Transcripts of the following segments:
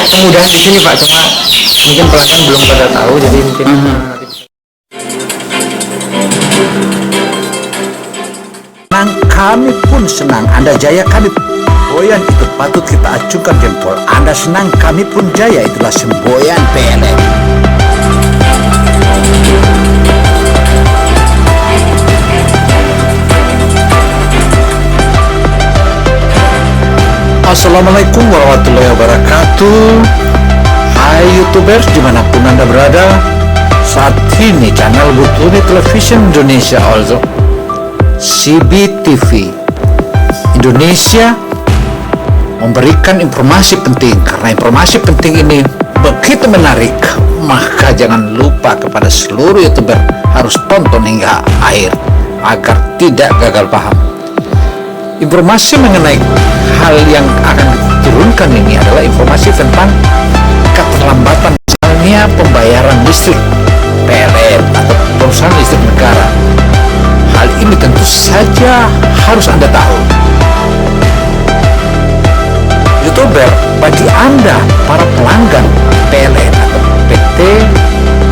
kemudahan di sini Pak, cuma mungkin pelanggan belum pada tahu, jadi mungkin nanti Senang, kami pun senang. Anda jaya, kami semboyan, itu patut kita acungkan jempol. Anda senang, kami pun jaya, itulah semboyan PLN. Assalamualaikum warahmatullahi wabarakatuh. Hai YouTubers dimanapun Anda berada. Saat ini channel Buturi Television Indonesia, also CBTV Indonesia, memberikan informasi penting. Karena informasi penting ini begitu menarik, maka jangan lupa kepada seluruh YouTuber harus tonton hingga akhir agar tidak gagal paham. Informasi mengenai hal yang akan diturunkan ini adalah informasi tentang keterlambatan misalnya pembayaran listrik PLN atau perusahaan listrik negara. Hal ini tentu saja harus Anda tahu. YouTuber, bagi Anda para pelanggan PLN atau PT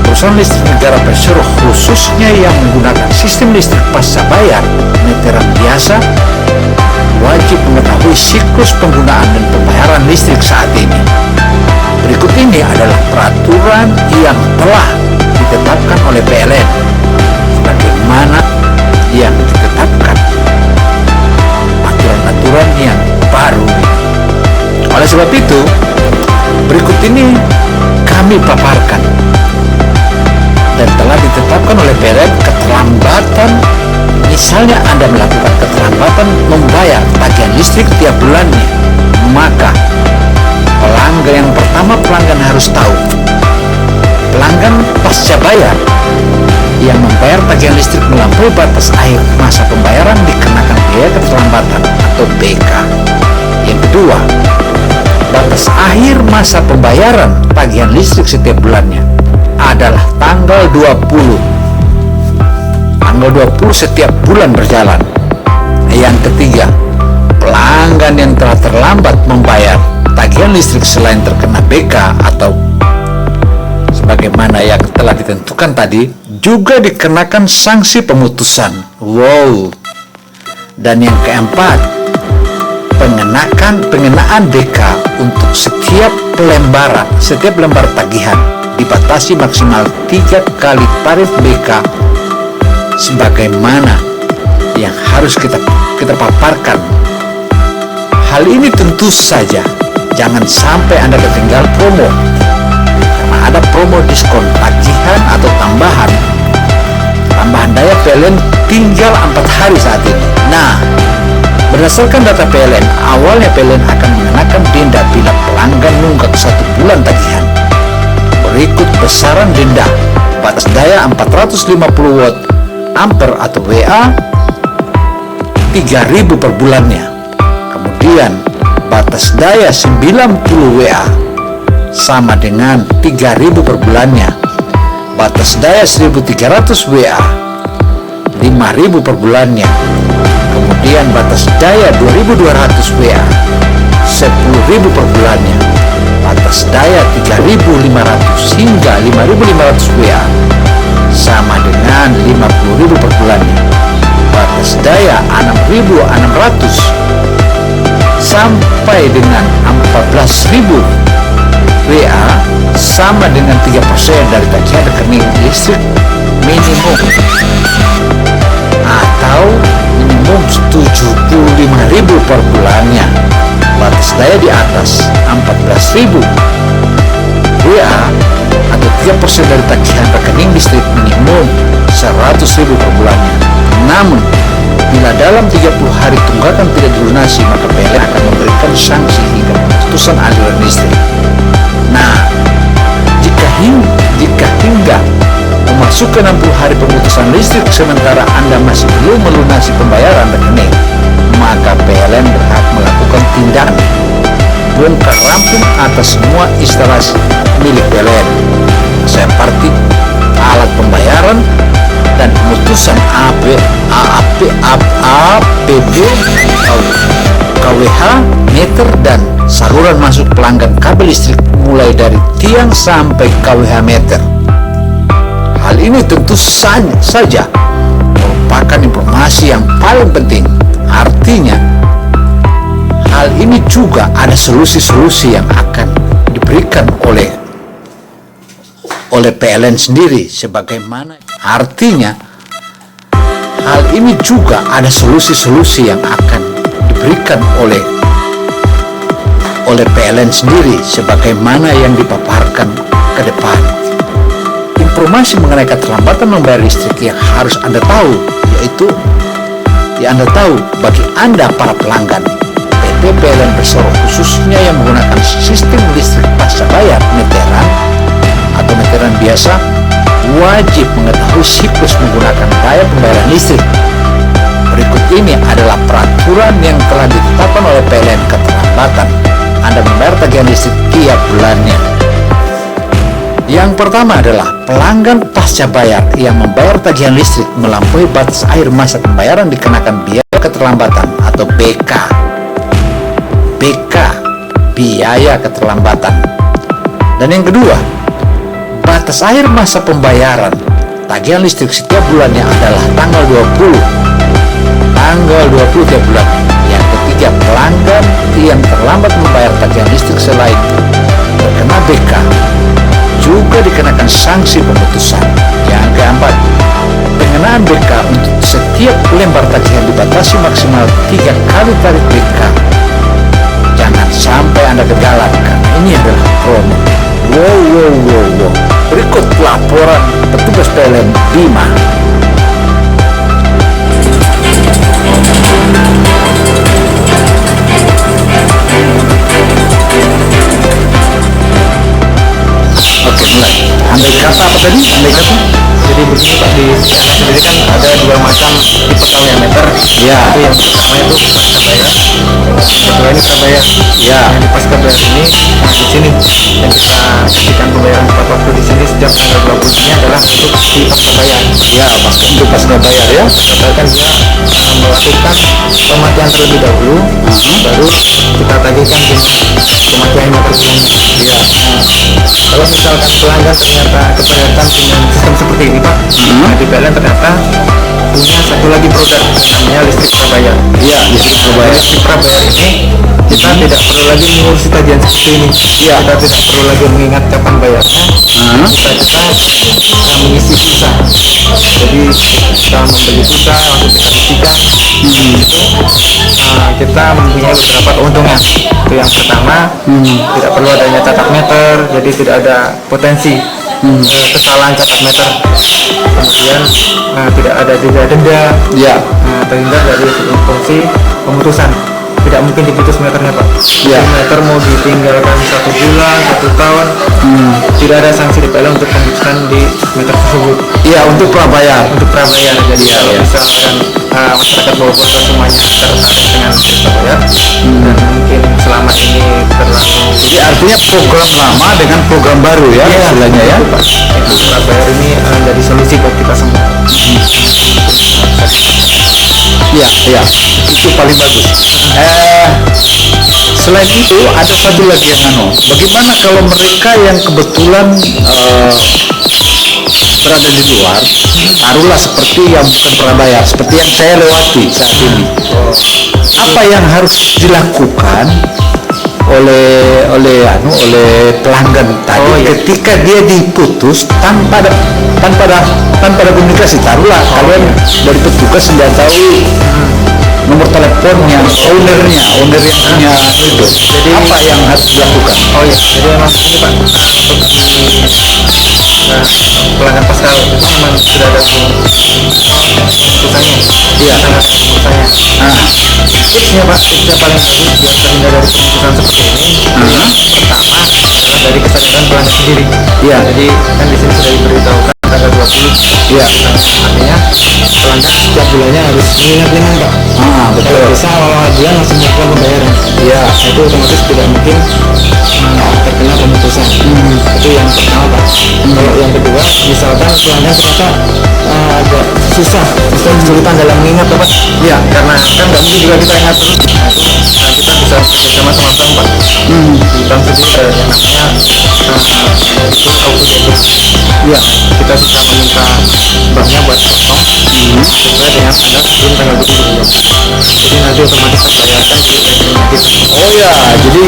Perusahaan Listrik Negara Persero, khususnya yang menggunakan sistem listrik pasca bayar meteran biasa, wajib mengetahui siklus penggunaan dan pembayaran listrik saat ini. Berikut ini adalah peraturan yang telah ditetapkan oleh PLN sebagaimana yang ditetapkan aturan-aturan yang baru. Oleh sebab itu, berikut ini kami paparkan dan telah ditetapkan oleh PLN keterlambatan. Misalnya Anda melakukan keterlambatan membayar tagihan listrik tiap bulannya, maka pelanggan yang pertama pelanggan harus tahu, pelanggan pasca bayar yang membayar tagihan listrik melampaui batas akhir masa pembayaran dikenakan biaya keterlambatan atau BK. Yang kedua, batas akhir masa pembayaran tagihan listrik setiap bulannya adalah tanggal 20 setiap bulan berjalan. Yang ketiga, pelanggan yang telah terlambat membayar tagihan listrik selain terkena BK atau sebagaimana yang telah ditentukan tadi, juga dikenakan sanksi pemutusan. Wow. Dan yang keempat, pengenaan BK untuk setiap lembar tagihan dibatasi maksimal 3 kali tarif BK sebagaimana yang harus kita paparkan. Hal ini tentu saja jangan sampai Anda ketinggal promo, karena ada promo diskon tagihan atau tambahan daya PLN tinggal 4 hari saat ini. Nah, berdasarkan data PLN, awalnya PLN akan mengenakan denda bila pelanggan nunggak 1 bulan tagihan. Berikut besaran denda: batas daya 450 watt ampere atau WA 3.000 per bulannya. Kemudian batas daya 90 WA sama dengan 3.000 per bulannya. Batas daya 1.300 WA 5.000 per bulannya. Kemudian batas daya 2.200 WA 10.000 per bulannya. Batas daya 3.500 hingga 5.500 WA sama dengan 50.000 per bulannya. Batas daya 6.600 sampai dengan 14.000 WA sama dengan 3% dari tagihan rekening listrik minimum atau minimum 75.000 per bulannya. Batas daya di atas 14.000 WA atau 3% dari tagihan rekening listrik minimum 100.000 per bulannya. Namun, bila dalam 30 hari tunggakan tidak dilunasi, maka PLN akan memberikan sanksi hingga pemutusan aliran listrik. Nah, jika hingga memasuki 60 hari pemutusan listrik sementara Anda masih belum melunasi pembayaran rekening, maka PLN berhak melakukan tindakan bongkar rampung atas semua instalasi milik PLN seperti alat pembayaran dan pemutusan APB, KWH, meter, dan saluran masuk pelanggan kabel listrik mulai dari tiang sampai kWh meter. Hal ini tentu saja merupakan informasi yang paling penting. Artinya, hal ini juga ada solusi-solusi yang akan diberikan oleh PLN sendiri sebagaimana. Artinya, hal ini juga ada solusi-solusi yang akan diberikan oleh PLN sendiri sebagaimana yang dipaparkan ke depan. Informasi mengenai keterlambatan membayar listrik yang harus Anda tahu, yaitu Anda tahu bagi Anda para pelanggan PT PLN Persero khususnya yang menggunakan sistem listrik pasca bayar meteran atau meteran biasa, wajib mengetahui siklus menggunakan daya pembayaran listrik. Berikut ini adalah peraturan yang telah ditetapkan oleh PLN keterlambatan Anda membayar tagihan listrik tiap bulannya. Yang pertama adalah pelanggan pasca bayar yang membayar tagihan listrik melampaui batas akhir masa pembayaran dikenakan biaya keterlambatan atau BK, biaya keterlambatan. Dan yang kedua, batas akhir masa pembayaran tagihan listrik setiap bulannya adalah tanggal 20 tiap bulan. Yang ketiga, pelanggan yang terlambat membayar tagihan listrik selain terkena BK juga dikenakan sanksi pemutusan. Yang keempat, pengenaan BK untuk setiap lembar tagihan dibatasi maksimal 3 kali tarif BK. Jangan sampai Anda ketinggalan karena ini adalah promo. Wow. Berikut laporan petugas PLN Bima. Oke, mulai. Andai kata apa tadi? Jadi begini Pak, di PLN sendiri kan ada dua macam tipe kWh meter. Ya. Itu yang pertama itu pasca bayar, kedua ini prabayar. Ya. Yang di pasca bayar ini, nah di sini yang kita kasihkan pembayaran tepat waktu di sini sejak tanggal 20 ini adalah untuk di pasca bayar. Ya, untuk pasca bayar ya. Pasca kan dia melakukan pemakaian terlebih dahulu, baru kita tagihkan pemakaiannya per bulannya. Ya. Kalau misalkan pelanggan ternyata keberatan dengan sistem seperti ini Pak, nah, di PLN ternyata punya satu lagi produk namanya listrik prabayar. Iya, listrik prabayar. Listrik prabayar ini kita tidak perlu lagi mengurusi tagihan seperti ini. Iya. Kita tidak perlu lagi mengingat kapan bayarnya. Kita mengisi pulsa. Jadi kita membeli pulsa langsung kita isikan. Kita mempunyai beberapa keuntungan. Itu yang pertama, tidak perlu adanya catat meter, jadi tidak ada potensi kesalahan catat meter. Kemudian tidak ada juga denda. Ya. Terhindar dari fungsi pemutusan. Tidak mungkin diputus meternya Pak. Ya. Meter mau ditinggalkan 1 bulan, 1 tahun, tidak ada sanksi di PLN untuk pemutusan di meter tersebut. Iya, untuk prabayar. Untuk prabayar. Jadi kalau misalkan masyarakat Bogor semuanya tertarik dengan prabayar dan mungkin selama ini terlalu. Jadi artinya program lama dengan program baru ya, istilahnya ya. Pak. Itu prabayar ini jadi solusi buat kita semua. Iya, itu paling bagus. Selain itu ada satu lagi yang bagaimana kalau mereka yang kebetulan berada di luar, taruhlah seperti yang bukan prabayar, seperti yang saya lewati saat ini. Apa yang harus dilakukan oleh pelanggan tadi ketika dia diputus tanpa ada komunikasi? Taruhlah kalian dari petugas sudah tahu nomor teleponnya ownernya punya itu. Jadi apa yang harus dilakukan? Jadi memang ini Pak, pelanggan pasca itu memang sudah ada pemutusannya. Iya. Tipsnya Pak, tipsnya paling bagus biar terhindar dari pemutusan seperti ini. Pertama adalah dari kesadaran pelanggan sendiri. Iya. Jadi kan di sini sudah diberitahukan tanggal 20. Iya. Artinya pelanggan setiap bulannya harus mengingat-ingat Pak. Betul. Kalau bisa awal bulan langsung melakukan pembayaran. Iya. Itu otomatis tidak mungkin terkena pemutusan. Itu yang pertama Pak. Kalau yang kedua, misalkan pelanggan ternyata agak susah kesulitan dalam mengingat Pak. Iya. Karena kan nggak mungkin juga kita ingat terus. Nah, itu kita bisa bekerjasama sama bank Pak. Di bank sendiri ada yang namanya itu auto debit. Ya. Kita bisa meminta banknya buat potong sesuai dengan tanggal sebelum tanggal 22. Jadi nanti otomatis terbayarkan di rekening kita. Oh ya, jadi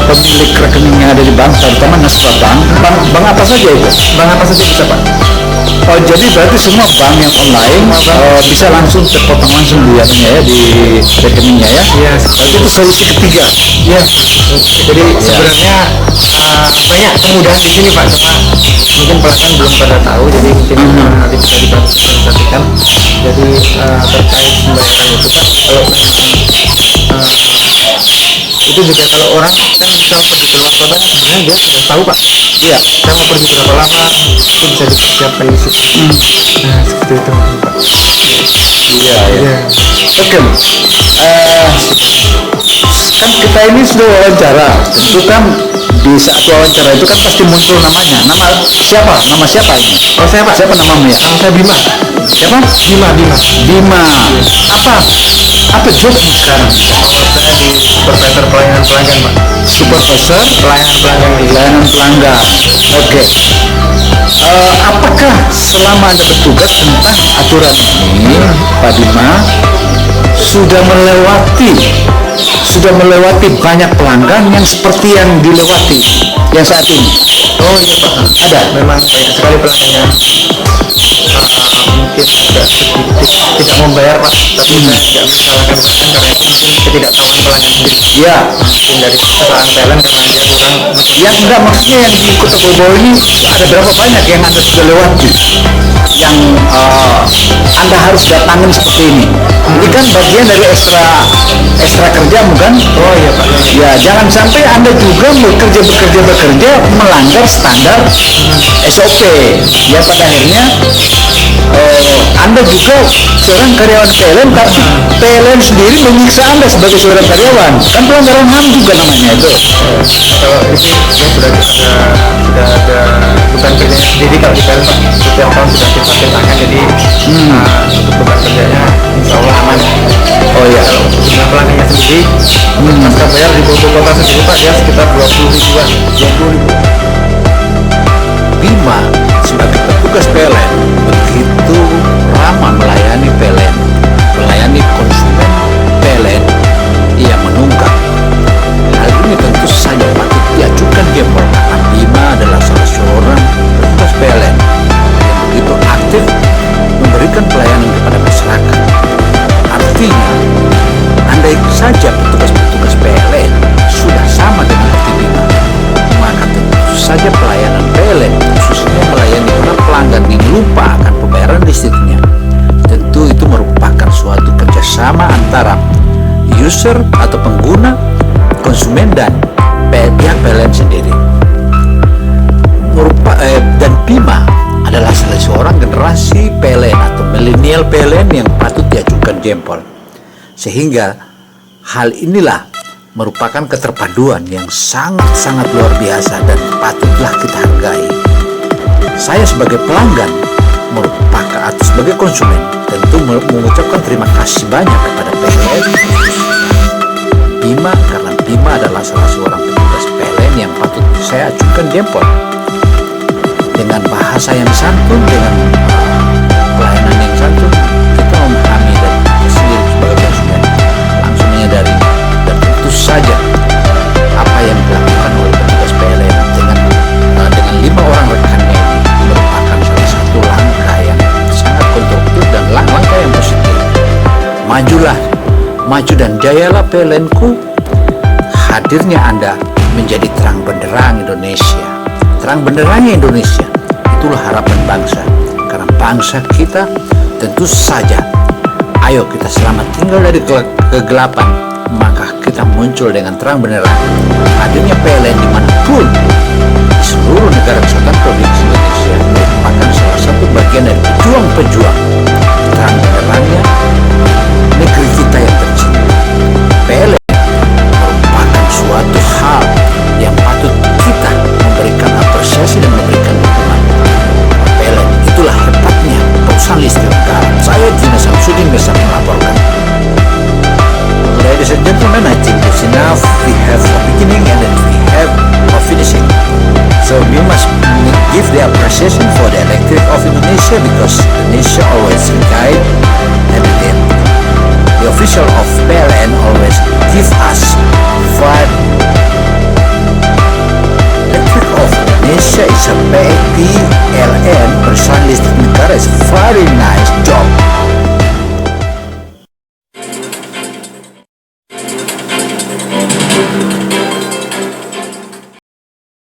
pemilik rekening yang ada di bank, terutama nasabah bank apa saja itu? Bank apa saja bisa Pak? Oh, jadi berarti semua bank yang online bisa langsung terpotong langsung biayanya ya di rekeningnya ya? Iya. Berarti itu solusi ketiga. Iya. Jadi sebenarnya banyak kemudahan di sini Pak, cuma mungkin pelanggan belum pada tahu, jadi mungkin nanti bisa diperhatikan. Jadi terkait pembayaran itu Pak, kalau itu juga kalau orang kan kalau pergi ke luar kota sebenarnya dia sudah tahu Pak. Iya. Saya mau pergi berapa lama itu bisa dipersiapkan di situ. Nah seperti itu Pak. Iya, iya. Iya. Oke. Kan kita ini sudah wawancara. Tentu kan di saat wawancara itu kan pasti muncul namanya. Nama siapa ini? Oh saya Pak. Siapa namamu ya? Nama saya Bima. Siapa? Bima. Bima. Apa jobmu sekarang? Saya di supervisor pelayanan pelanggan Pak. Supervisor Pelayanan pelanggan di pelayanan pelanggan. Oke. Apakah selama Anda bertugas tentang aturan ini, Pak Bima, sudah melewati banyak pelanggan yang seperti yang dilewati yang saat ini? Oh iya Pak, ada. Memang banyak sekali pelanggannya. Mungkin agak sedikit tidak membayar Pak, tapi saya tidak menyalahkan pelanggan karena itu mungkin ketidaktahuan pelanggan sendiri. Ya, Mungkin dari kesalahan talent karena dia kurang yang enggak maksudnya yang di Kota Bogor ini ada berapa banyak yang Anda sudah lewati yang Anda harus datangin seperti ini? Ini kan bagian dari ekstra kerjamu kan? Oh iya Pak. Ya, jangan sampai Anda juga bekerja melanggar standar SOP. Ya, pada akhirnya Anda juga seorang karyawan PLN, tapi PLN sendiri menyiksa Anda sebagai seorang karyawan. Kan pelanggaran HAM juga namanya itu. Kalau itu ya sudah ada beban kerjanya sendiri kalau di PLN Pak. Setiap tahun sudah kita petakan, jadi untuk beban kerjanya insya Allah aman. Oh ya. Kalau untuk jumlah pelanggannya sendiri, pasca bayar di Bogor kota sendiri Pak, dia sekitar 20 ribuan. 20.000. Bima sebagai petugas PLN begitu ramah melayani PLN, melayani konsumen PLN. Ia menungkap hal ini tentu saja patut diajukan jempol karena Bima adalah salah seorang petugas PLN yang begitu aktif memberikan pelayanan kepada masyarakat. Artinya, andai saja petugas-petugas PLN sudah sama dengan hati Bima, maka tentu saja pelayanan PLN khususnya melayani para pelanggan yang lupa akan pembayaran listriknya, tentu itu merupakan suatu kerjasama antara user atau pengguna, konsumen, dan pihak PLN sendiri. Dan Bima adalah salah seorang generasi PLN atau milenial PLN yang patut diajukan jempol. Sehingga hal inilah merupakan keterpaduan yang sangat-sangat luar biasa dan patutlah kita hargai. Saya sebagai pelanggan merupakan atau sebagai konsumen tentu mengucapkan terima kasih banyak kepada PLN Bima, karena Bima adalah salah seorang petugas PLN yang patut saya ajukan jempol. Dengan bahasa yang santun, dengan pelayanan yang santun, kita memahami dan kita sendiri sebagai konsumen langsung menyadari, dan tentu saja apa yang dilakukan oleh petugas PLN dengan 5 orang rekannya ini merupakan salah satu langkah yang sangat konstruktif dan langkah yang positif. Maju dan jayalah PLN-ku. Hadirnya Anda menjadi terang benderang Indonesia. Terang benderangnya Indonesia, itulah harapan bangsa. Karena bangsa kita tentu saja, ayo kita selamat tinggal dari kegelapan, maka kita muncul dengan terang benderang. Hadirnya PLN dimanapun di seluruh negara kesatuan provinsi Indonesia merupakan salah satu bagian dari pejuang-pejuang terang benderangnya negeri kita yang tercinta. PLN merupakan suatu hal yang patut kita memberikan apresiasi dan memberikan dukungan. PLN itulah hebatnya perusahaan listrik negara. Saya Dina Samsudin bisa melaporkan. Ladies and gentlemen, I think this enough. We have a beginning and then we have a finishing. So we must give the appreciation for the electric of Indonesia, because Indonesia always guide, and then the official of PLN always give us what electric of Indonesia is a PLN perusahaan listrik negara is very